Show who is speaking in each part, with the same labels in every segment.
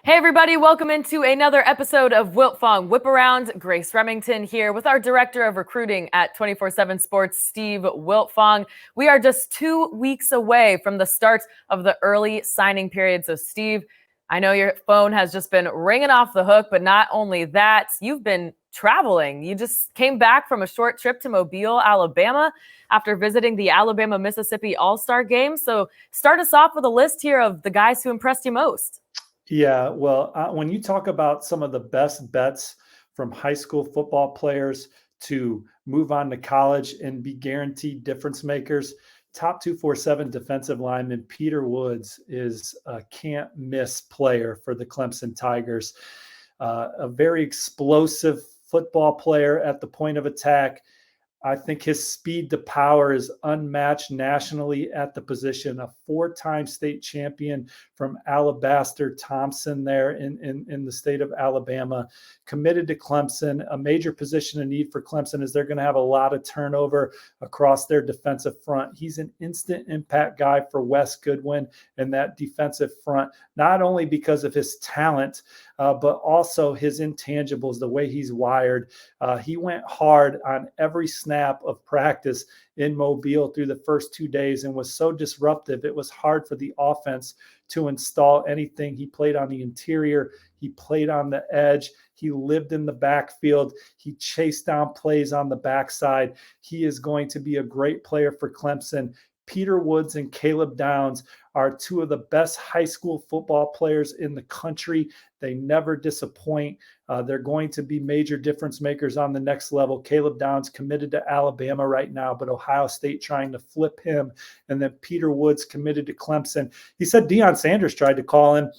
Speaker 1: Hey everybody, welcome into another episode of Wiltfong Whiparound. Grace Remington here with our Director of Recruiting at 24/7 Sports, Steve Wiltfong. We are just 2 weeks away from the start of the early signing period. So Steve, I know your phone has just been ringing off the hook, but not only that, you've been traveling. You just came back from a short trip to Mobile, Alabama after visiting the Alabama-Mississippi AllStar game. So start us off with a list here of the guys who impressed you most.
Speaker 2: Yeah, well, when you talk about some of the best bets from high school football players to move on to college and be guaranteed difference makers, top 247 defensive lineman Peter Woods is a can't miss player for the Clemson Tigers. A very explosive football player at the point of attack. I think his speed to power is unmatched nationally at the position. A four-time state champion from Alabaster Thompson there in the state of Alabama, committed to Clemson. A major position of need for Clemson is they're going to have a lot of turnover across their defensive front. He's an instant impact guy for Wes Goodwin and that defensive front, not only because of his talent, but also his intangibles, the way he's wired. He went hard on every snap of practice in Mobile through the first 2 days and was so disruptive. It was hard for the offense to install anything. He played on the interior. He played on the edge. He lived in the backfield. He chased down plays on the backside. He is going to be a great player for Clemson. Peter Woods and Caleb Downs are two of the best high school football players in the country. They never disappoint. They're going to be major difference makers on the next level. Caleb Downs committed to Alabama right now, but Ohio State trying to flip him. And then Peter Woods committed to Clemson. He said Deion Sanders tried to call him.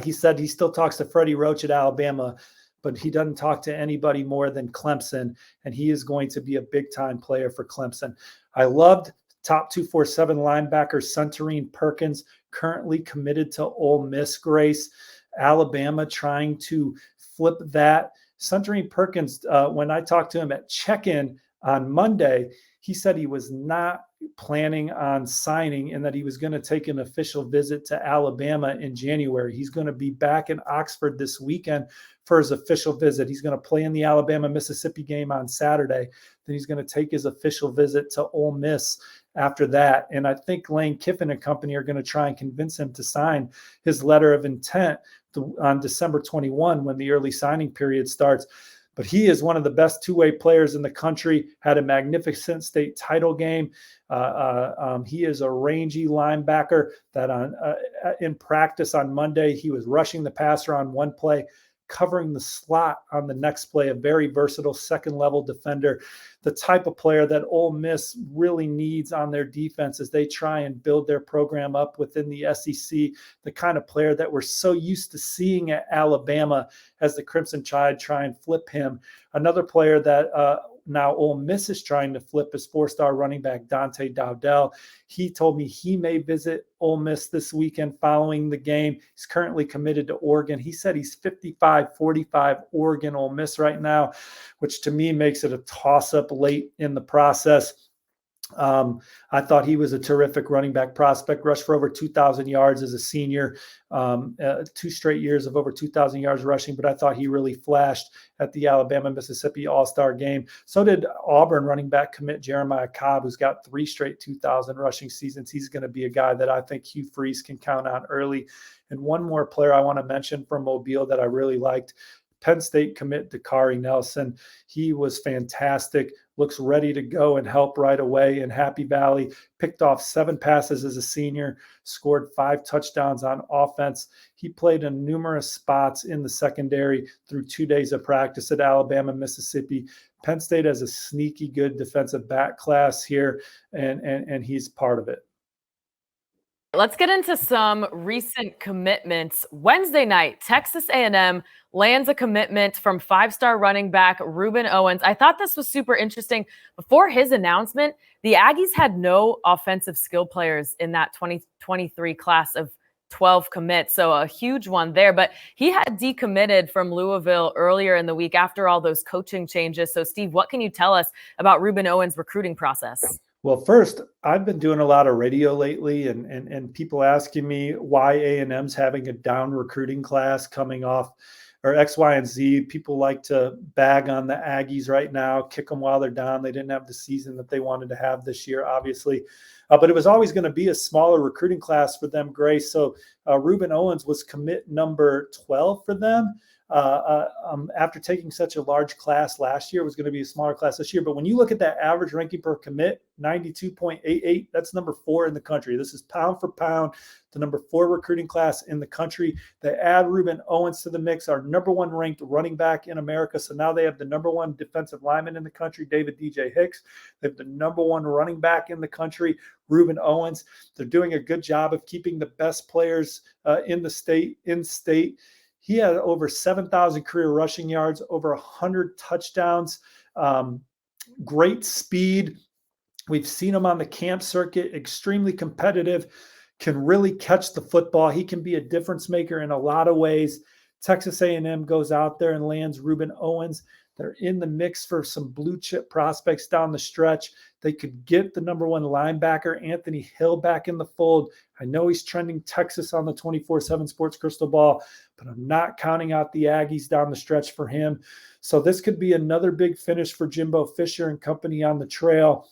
Speaker 2: He said he still talks to Freddie Roach at Alabama, but he doesn't talk to anybody more than Clemson, and he is going to be a big-time player for Clemson. I loved top 247 linebacker Suntarine Perkins, currently committed to Ole Miss, Grace. Alabama trying to flip that. Suntarine Perkins, when I talked to him at check-in on Monday, he said he was not planning on signing and that he was going to take an official visit to Alabama in January. He's going to be back in Oxford this weekend for his official visit. He's going to play in the Alabama-Mississippi game on Saturday. Then he's going to take his official visit to Ole Miss after that. And I think Lane Kiffin and company are going to try and convince him to sign his letter of intent on December 21 when the early signing period starts. But he is one of the best two-way players in the country, had a magnificent state title game. He is a rangy linebacker that in practice on Monday, he was rushing the passer on one play, covering the slot on the next play, a very versatile second-level defender, the type of player that Ole Miss really needs on their defense as they try and build their program up within the SEC, the kind of player that we're so used to seeing at Alabama as the Crimson Tide try and flip him. Another player that now Ole Miss is trying to flip is four-star running back Dante Dowdell. He told me he may visit Ole Miss this weekend following the game. He's currently committed to Oregon. He said he's 55-45 Oregon Ole Miss right now, which to me makes it a toss-up late in the process. I thought he was a terrific running back prospect, rushed for over 2,000 yards as a senior, 2 straight years of over 2,000 yards rushing, but I thought he really flashed at the Alabama-Mississippi All-Star game. So did Auburn running back commit Jeremiah Cobb, who's got 3 straight 2,000 rushing seasons. He's going to be a guy that I think Hugh Freeze can count on early. And one more player I want to mention from Mobile that I really liked, Penn State commit Dakari Nelson. He was fantastic, looks ready to go and help right away in Happy Valley, picked off 7 passes as a senior, scored 5 touchdowns on offense. He played in numerous spots in the secondary through 2 days of practice at Alabama, Mississippi. Penn State has a sneaky good defensive back class here, and he's part of it.
Speaker 1: Let's get into some recent commitments. Wednesday night, Texas A&M lands a commitment from 5-star running back Reuben Owens. I thought this was super interesting. Before his announcement, the Aggies had no offensive skill players in that 2023 class of 12 commits, so a huge one there. But he had decommitted from Louisville earlier in the week after all those coaching changes. So, Steve, what can you tell us about Reuben Owens' recruiting process?
Speaker 2: Well, first, I've been doing a lot of radio lately, and people asking me why A&M's having a down recruiting class coming off, or X, Y, and Z. People like to bag on the Aggies right now, kick them while they're down. They didn't have the season that they wanted to have this year, obviously. But it was always going to be a smaller recruiting class for them, Grace. So Reuben Owens was commit number 12 for them. After taking such a large class last year, it was going to be a smaller class this year. But when you look at that average ranking per commit, 92.88, that's number 4 in the country. This is pound for pound the number 4 recruiting class in the country. They add Reuben Owens to the mix, our number 1 ranked running back in America. So now they have the number 1 defensive lineman in the country, David DJ Hicks. They have the number 1 running back in the country, Reuben Owens. They're doing a good job of keeping the best players in state. He had over 7,000 career rushing yards, over 100 touchdowns, great speed. We've seen him on the camp circuit, extremely competitive, can really catch the football. He can be a difference maker in a lot of ways. Texas A&M goes out there and lands Reuben Owens. They're in the mix for some blue chip prospects down the stretch. They could get the number 1 linebacker, Anthony Hill, back in the fold. I know he's trending Texas on the 24/7 Sports Crystal Ball, but I'm not counting out the Aggies down the stretch for him. So this could be another big finish for Jimbo Fisher and company on the trail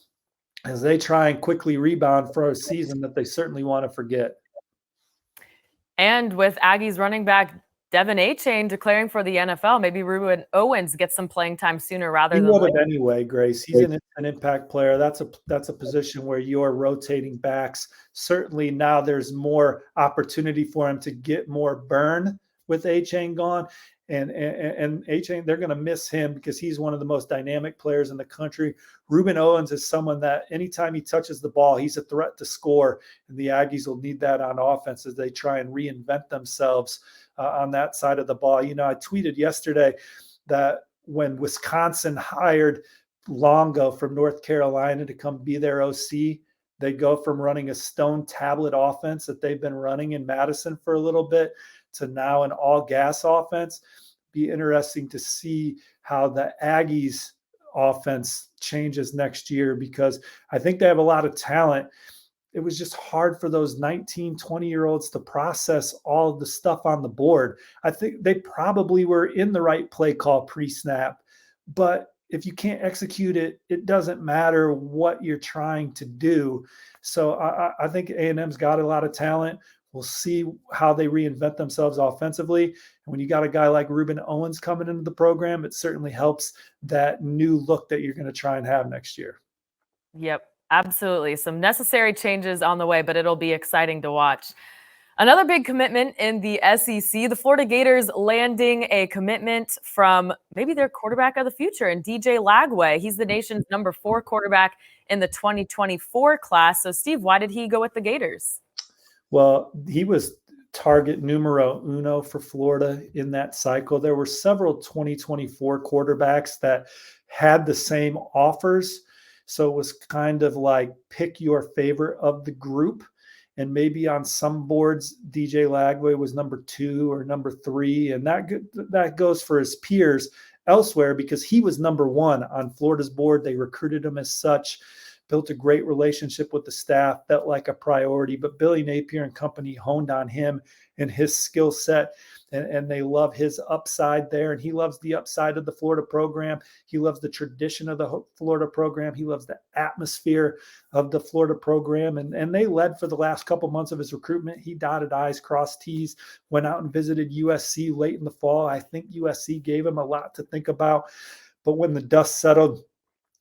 Speaker 2: as they try and quickly rebound for a season that they certainly want to forget.
Speaker 1: And with Aggies running back Devin Achane declaring for the NFL, maybe Reuben Owens gets some playing time sooner rather than later.
Speaker 2: He would have anyway, Grace. He's an impact player. That's a position where you're rotating backs. Certainly now there's more opportunity for him to get more burn with Achane gone. And Achane, they're going to miss him because he's one of the most dynamic players in the country. Reuben Owens is someone that anytime he touches the ball, he's a threat to score. And the Aggies will need that on offense as they try and reinvent themselves on that side of the ball. You know, I tweeted yesterday that when Wisconsin hired Longo from North Carolina to come be their OC, they go from running a stone tablet offense that they've been running in Madison for a little bit to now an all gas offense. Be interesting to see how the Aggies offense changes next year, because I think they have a lot of talent. It was just hard for those 19, 20-year-olds to process all of the stuff on the board. I think they probably were in the right play call pre-snap, but if you can't execute it, it doesn't matter what you're trying to do. So I think A&M's got a lot of talent. We'll see how they reinvent themselves offensively. And when you got a guy like Reuben Owens coming into the program, it certainly helps that new look that you're going to try and have next year.
Speaker 1: Yep, absolutely. Some necessary changes on the way, but it'll be exciting to watch. Another big commitment in the SEC, the Florida Gators landing a commitment from maybe their quarterback of the future, and DJ Lagway. He's the nation's number 4 quarterback in the 2024 class. So, Steve, why did he go with the Gators?
Speaker 2: Well, he was target numero uno for Florida in that cycle. There were several 2024 quarterbacks that had the same offers. So it was kind of like pick your favorite of the group. And maybe on some boards, DJ Lagway was number 2 or number 3. And that goes for his peers elsewhere because he was number 1 on Florida's board. They recruited him as such, built a great relationship with the staff, felt like a priority. But Billy Napier and company honed on him and his skill set. And they love his upside there. And he loves the upside of the Florida program. He loves the tradition of the Florida program. He loves the atmosphere of the Florida program. And they led for the last couple months of his recruitment. He dotted I's, crossed T's, went out and visited USC late in the fall. I think USC gave him a lot to think about. But when the dust settled,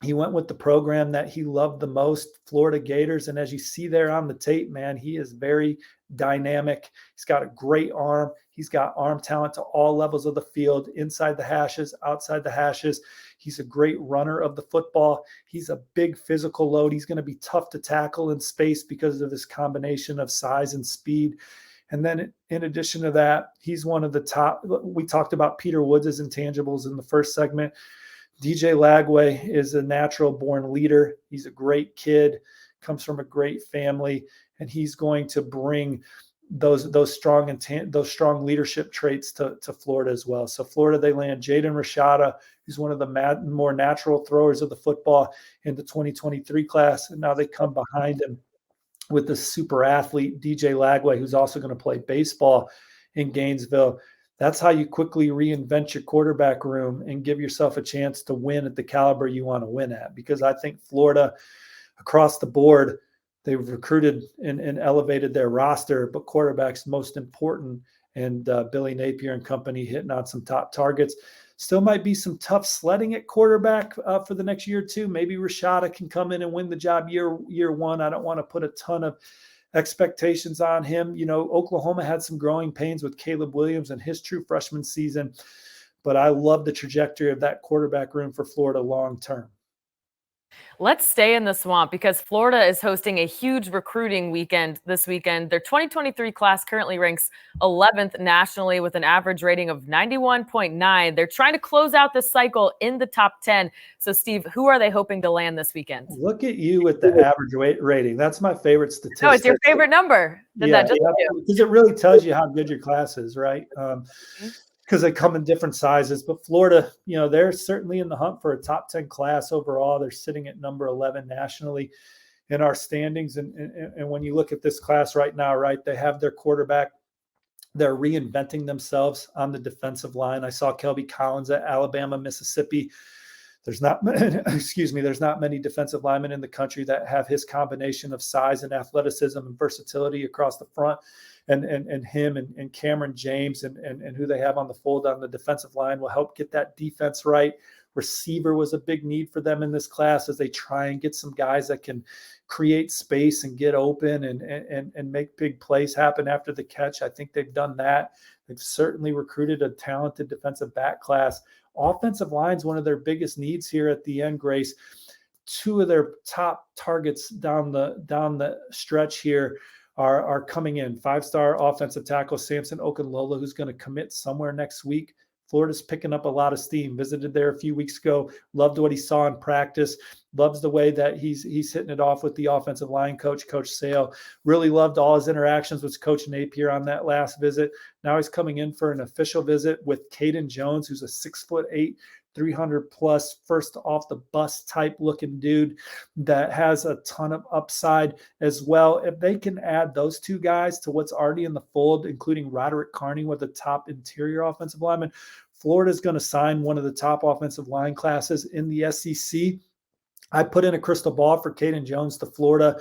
Speaker 2: he went with the program that he loved the most, Florida Gators. And as you see there on the tape, man, he is very dynamic. He's got a great arm. He's got arm talent to all levels of the field, inside the hashes, outside the hashes. He's a great runner of the football. He's a big physical load. He's going to be tough to tackle in space because of his combination of size and speed. And then in addition to that, he's one of the top. We talked about Peter Woods' intangibles in the first segment. DJ Lagway is a natural born leader. He's a great kid, comes from a great family, and he's going to bring those strong leadership traits to Florida as well. So Florida, they land Jaden Rashada, who's one of the more natural throwers of the football in the 2023 class, and now they come behind him with the super athlete DJ Lagway, who's also going to play baseball in Gainesville. That's how you quickly reinvent your quarterback room and give yourself a chance to win at the caliber you want to win at. Because I think Florida, across the board, they've recruited and elevated their roster, but quarterback's most important. And Billy Napier and company hitting on some top targets. Still might be some tough sledding at quarterback for the next year or two. Maybe Rashada can come in and win the job year one. I don't want to put a ton of expectations on him. You know, Oklahoma had some growing pains with Caleb Williams and his true freshman season, but I love the trajectory of that quarterback room for Florida long term.
Speaker 1: Let's stay in the swamp because Florida is hosting a huge recruiting weekend this weekend. Their 2023 class currently ranks 11th nationally with an average rating of 91.9. They're trying to close out this cycle in the top 10. So, Steve, who are they hoping to land this weekend?
Speaker 2: Look at you with the average rating. That's my favorite statistic.
Speaker 1: No, it's your favorite number.
Speaker 2: Because it really tells you how good your class is, right? Because they come in different sizes. But Florida, you know, they're certainly in the hunt for a top 10 class overall. They're sitting at number 11 nationally in our standings. And when you look at this class right now, right, they have their quarterback. They're reinventing themselves on the defensive line. I saw Kelby Collins at Alabama, Mississippi. There's not many defensive linemen in the country that have his combination of size and athleticism and versatility across the front. And him and Cameron James and who they have on the fold on the defensive line will help get that defense right. Receiver was a big need for them in this class as they try and get some guys that can create space and get open and make big plays happen after the catch. I think they've done that. They've certainly recruited a talented defensive back class. Offensive line is one of their biggest needs here at the end, Grace. Two of their top targets down the stretch here are coming in. 5-star offensive tackle Samson Okunlola, who's going to commit somewhere next week. Florida's picking up a lot of steam. Visited there a few weeks ago. Loved what he saw in practice. Loves the way that he's hitting it off with the offensive line coach, Coach Sale. Really loved all his interactions with Coach Napier on that last visit. Now he's coming in for an official visit with Caden Jones, who's a 6'8", 300 plus, first off the bus type looking dude that has a ton of upside as well. If they can add those two guys to what's already in the fold, including Roderick Carney with the top interior offensive lineman, Florida's going to sign one of the top offensive line classes in the SEC. I put in a crystal ball for Caden Jones to Florida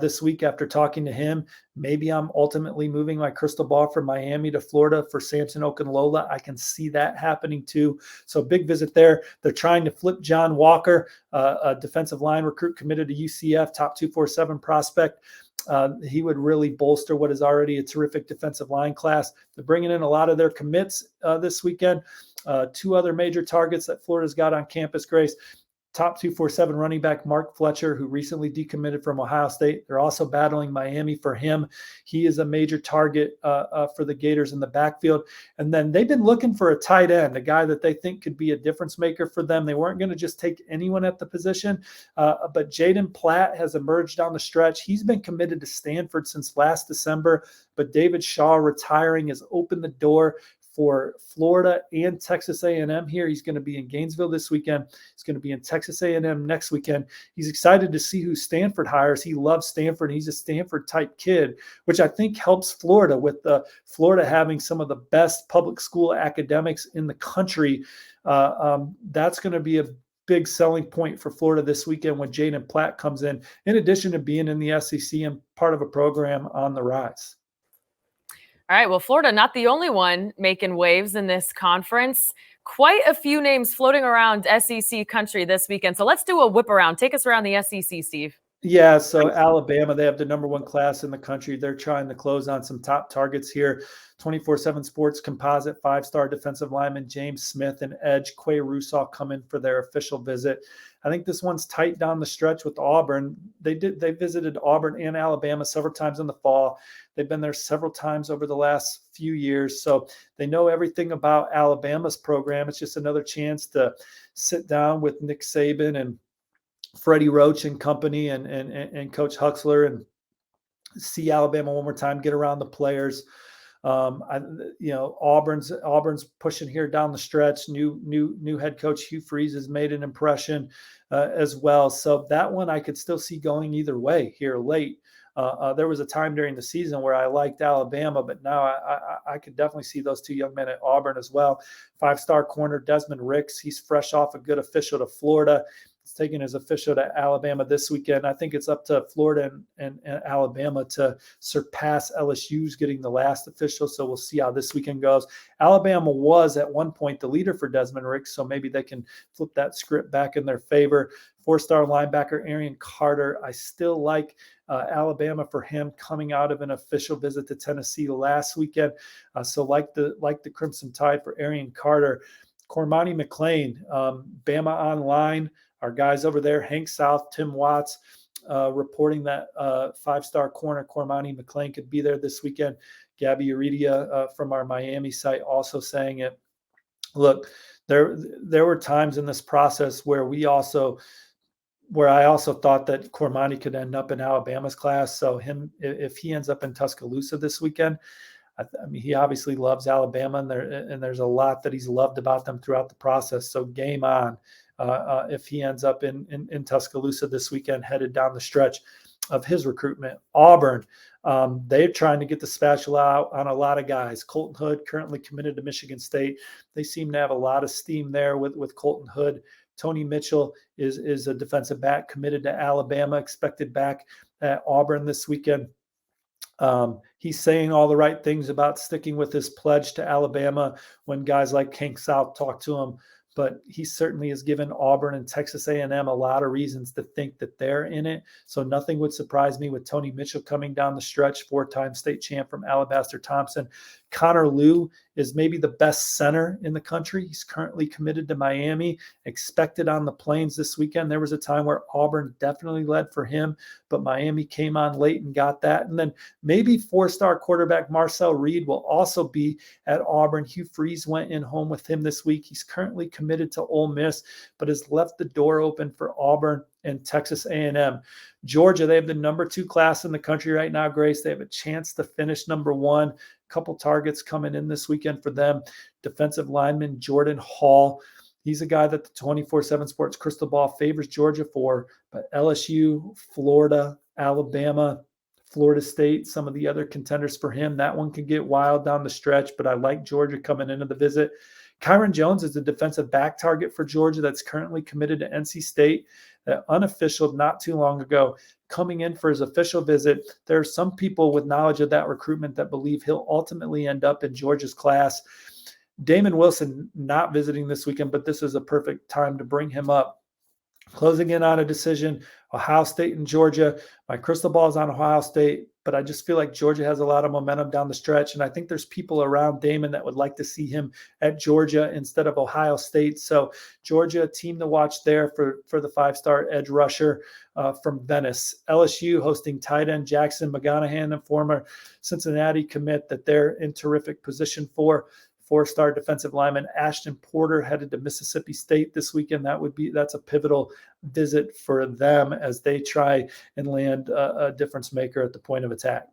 Speaker 2: this week after talking to him. Maybe I'm ultimately moving my crystal ball from Miami to Florida for Samson Okunlola. I can see that happening too. So big visit there. They're trying to flip John Walker, a defensive line recruit committed to UCF, top 247 prospect. He would really bolster what is already a terrific defensive line class. They're bringing in a lot of their commits this weekend. Two other major targets that Florida's got on campus, Grace. Top 247 running back Mark Fletcher, who recently decommitted from Ohio State. They're also battling Miami for him. He is a major target for the Gators in the backfield. And then they've been looking for a tight end, a guy that they think could be a difference maker for them. They weren't going to just take anyone at the position, but Jaden Platt has emerged down the stretch. He's been committed to Stanford since last December, but David Shaw retiring has opened the door for Florida and Texas A&M here. He's going to be in Gainesville this weekend. He's going to be in Texas A&M next weekend. He's excited to see who Stanford hires. He loves Stanford. He's a Stanford-type kid, which I think helps Florida with Florida having some of the best public school academics in the country. That's going to be a big selling point for Florida this weekend when Jaden Platt comes in addition to being in the SEC and part of a program on the rise.
Speaker 1: All right, well, Florida, not the only one making waves in this conference. Quite a few names floating around SEC country this weekend. So let's do a whip around. Take us around the SEC, Steve.
Speaker 2: Yeah, so Alabama, they have the number one class in the country. They're trying to close on some top targets here. 24/7 Sports composite 5-star defensive lineman James Smith and edge Quay Russaw come in for their official visit. I think this one's tight down the stretch with Auburn. They visited Auburn and Alabama several times in the fall. They've been there several times over the last few years. So they know everything about Alabama's program. It's just another chance to sit down with Nick Saban and Freddie Roach and company and Coach Huxler see Alabama one more time, get around the players. Auburn's pushing here down the stretch. New head coach Hugh Freeze has made an impression as well. So that one I could still see going either way here late. There was a time during the season where I liked Alabama, but now I could definitely see those two young men at Auburn as well. 5-star corner Desmond Ricks, he's fresh off a good official to Florida. He's taking his official to Alabama this weekend. I think it's up to Florida and Alabama to surpass LSU's getting the last official, so we'll see how this weekend goes. Alabama was at one point the leader for Desmond Ricks, so maybe they can flip that script back in their favor. 4-star linebacker Arian Carter, I still like Alabama for him coming out of an official visit to Tennessee last weekend. So like the Crimson Tide for Arian Carter. Cormani McClain, Bama Online, our guys over there, Hank South, Tim Watts, reporting that 5-star corner Cormani McClain could be there this weekend. Gabby Uridia from our Miami site also saying it. Look, there were times in this process where I also thought that Cormani could end up in Alabama's class. So if he ends up in Tuscaloosa this weekend, I mean, he obviously loves Alabama, and there's a lot that he's loved about them throughout the process. So game on if he ends up in Tuscaloosa this weekend, headed down the stretch of his recruitment. Auburn, they're trying to get the spatula out on a lot of guys. Colton Hood currently committed to Michigan State. They seem to have a lot of steam there with Colton Hood. Tony Mitchell is a defensive back committed to Alabama, expected back at Auburn this weekend. He's saying all the right things about sticking with his pledge to Alabama when guys like Hank South talk to him, but he certainly has given Auburn and Texas A&M a lot of reasons to think that they're in it. So nothing would surprise me with Tony Mitchell coming down the stretch, 4-time state champ from Alabaster Thompson. Connor Liu is maybe the best center in the country. He's currently committed to Miami, expected on the Plains this weekend. There was a time where Auburn definitely led for him, but Miami came on late and got that. And then maybe 4-star quarterback Marcel Reed will also be at Auburn. Hugh Freeze went in home with him this week. He's currently committed to Ole Miss, but has left the door open for Auburn and Texas A&M. Georgia, they have the number 2 class in the country right now, Grace. They have a chance to finish number 1. Couple targets coming in this weekend for them. Defensive lineman Jordan Hall. He's a guy that the 24/7 Sports Crystal Ball favors Georgia for, but LSU, Florida, Alabama, Florida State, some of the other contenders for him, that one could get wild down the stretch, but I like Georgia coming into the visit. Kyron Jones is a defensive back target for Georgia that's currently committed to NC State, unofficial not too long ago, coming in for his official visit. There are some people with knowledge of that recruitment that believe he'll ultimately end up in Georgia's class. Damon Wilson not visiting this weekend, but this is a perfect time to bring him up. Closing in on a decision, Ohio State and Georgia. My crystal ball is on Ohio State, but I just feel like Georgia has a lot of momentum down the stretch, and I think there's people around Damon that would like to see him at Georgia instead of Ohio State. So Georgia, a team to watch there for the 5-star edge rusher from Venice. LSU hosting tight end Jackson McGonahan, a former Cincinnati commit that they're in terrific position for. 4-star defensive lineman Ashton Porter headed to Mississippi State this weekend. That's a pivotal visit for them as they try and land a difference maker at the point of attack.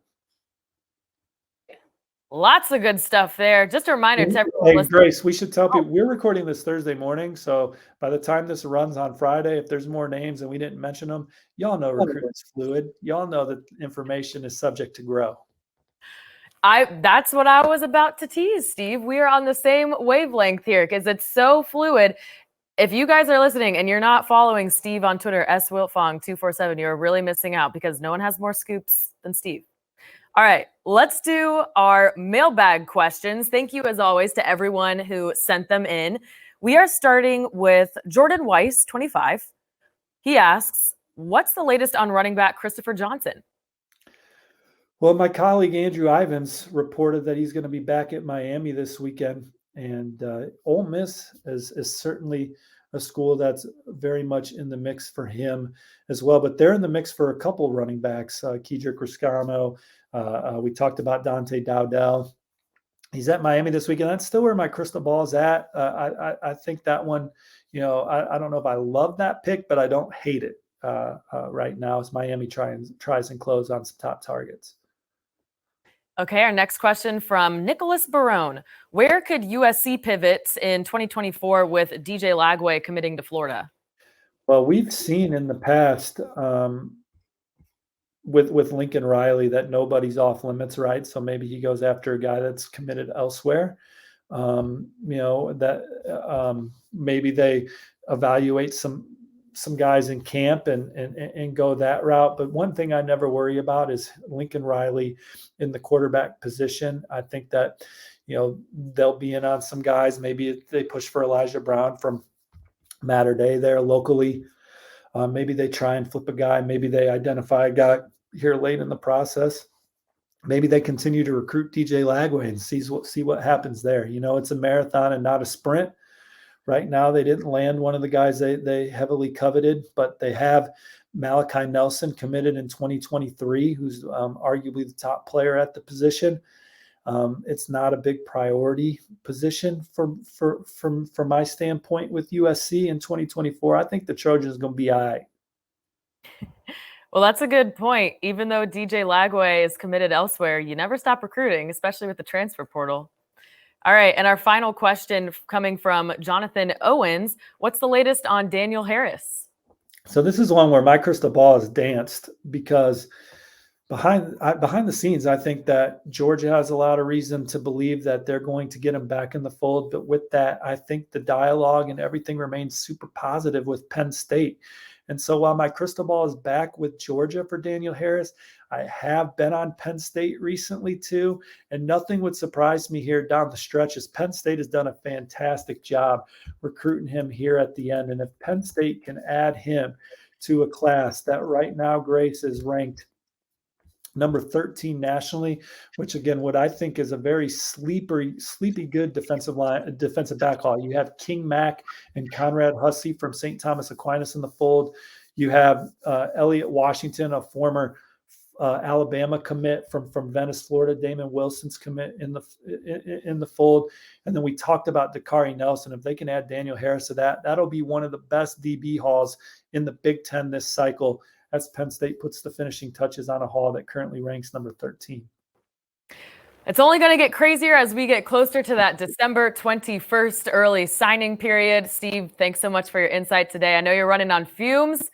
Speaker 1: Lots of good stuff there. Just a reminder to everyone.
Speaker 2: Hey, Grace, we should tell people we're recording this Thursday morning. So by the time this runs on Friday, if there's more names and we didn't mention them, y'all know recruitment's fluid. Y'all know that information is subject to grow.
Speaker 1: That's what I was about to tease, Steve. We are on the same wavelength here because it's so fluid. If you guys are listening and you're not following Steve on Twitter, SWiltfong247, you're really missing out because no one has more scoops than Steve. All right, let's do our mailbag questions. Thank you, as always, to everyone who sent them in. We are starting with Jordan Weiss, 25. He asks, what's the latest on running back Christopher Johnson?
Speaker 2: Well, my colleague Andrew Ivins reported that he's going to be back at Miami this weekend, and Ole Miss is certainly a school that's very much in the mix for him as well. But they're in the mix for a couple running backs, Kedrick Riscano. We talked about Dante Dowdell. He's at Miami this weekend. That's still where my crystal ball is at. I think that one, I don't know if I love that pick, but I don't hate it. right now as Miami tries and close on some top targets.
Speaker 1: Okay, our next question from Nicholas Barone. Where could USC pivot in 2024 with DJ Lagway committing to Florida?
Speaker 2: Well, we've seen in the past with Lincoln Riley that nobody's off limits, right? So maybe he goes after a guy that's committed elsewhere. Maybe they evaluate some guys in camp and go that route. But one thing I never worry about is Lincoln Riley in the quarterback position. I think that, they'll be in on some guys. Maybe they push for Elijah Brown from Mater Dei there locally. Maybe they try and flip a guy. Maybe they identify a guy here late in the process. Maybe they continue to recruit DJ Lagway and see what happens there. It's a marathon and not a sprint. Right now, they didn't land one of the guys they heavily coveted, but they have Malachi Nelson committed in 2023, who's arguably the top player at the position. It's not a big priority position from my standpoint with USC in 2024. I think the Trojans are going to be all right.
Speaker 1: Well, that's a good point. Even though DJ Lagway is committed elsewhere, you never stop recruiting, especially with the transfer portal. All right, and our final question coming from Jonathan Owens. What's the latest on Daniel Harris?
Speaker 2: So this is one where my crystal ball is danced because behind the scenes, I think that Georgia has a lot of reason to believe that they're going to get him back in the fold. But with that, I think the dialogue and everything remains super positive with Penn State. And so while my crystal ball is back with Georgia for Daniel Harris, I have been on Penn State recently too, and nothing would surprise me here down the stretch as Penn State has done a fantastic job recruiting him here at the end. And if Penn State can add him to a class that right now, Grace, is ranked number 13 nationally, which again, what I think is a very sleepy good defensive back haul. You have King Mack and Conrad Hussey from St. Thomas Aquinas in the fold. You have Elliott Washington, a former Alabama commit from Venice, Florida. Damon Wilson's commit in the fold. And then we talked about Dakari Nelson. If they can add Daniel Harris to that, that'll be one of the best DB hauls in the Big Ten this cycle, as Penn State puts the finishing touches on a haul that currently ranks number 13.
Speaker 1: It's only going to get crazier as we get closer to that December 21st early signing period. Steve, thanks so much for your insight today. I know you're running on fumes,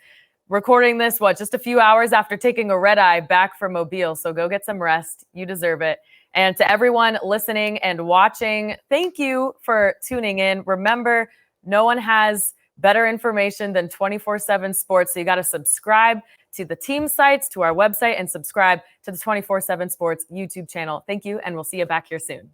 Speaker 1: recording this, just a few hours after taking a red eye back from Mobile. So go get some rest. You deserve it. And to everyone listening and watching, thank you for tuning in. Remember, no one has better information than 24/7 Sports. So you got to subscribe to the team sites, to our website, and subscribe to the 24/7 Sports YouTube channel. Thank you, and we'll see you back here soon.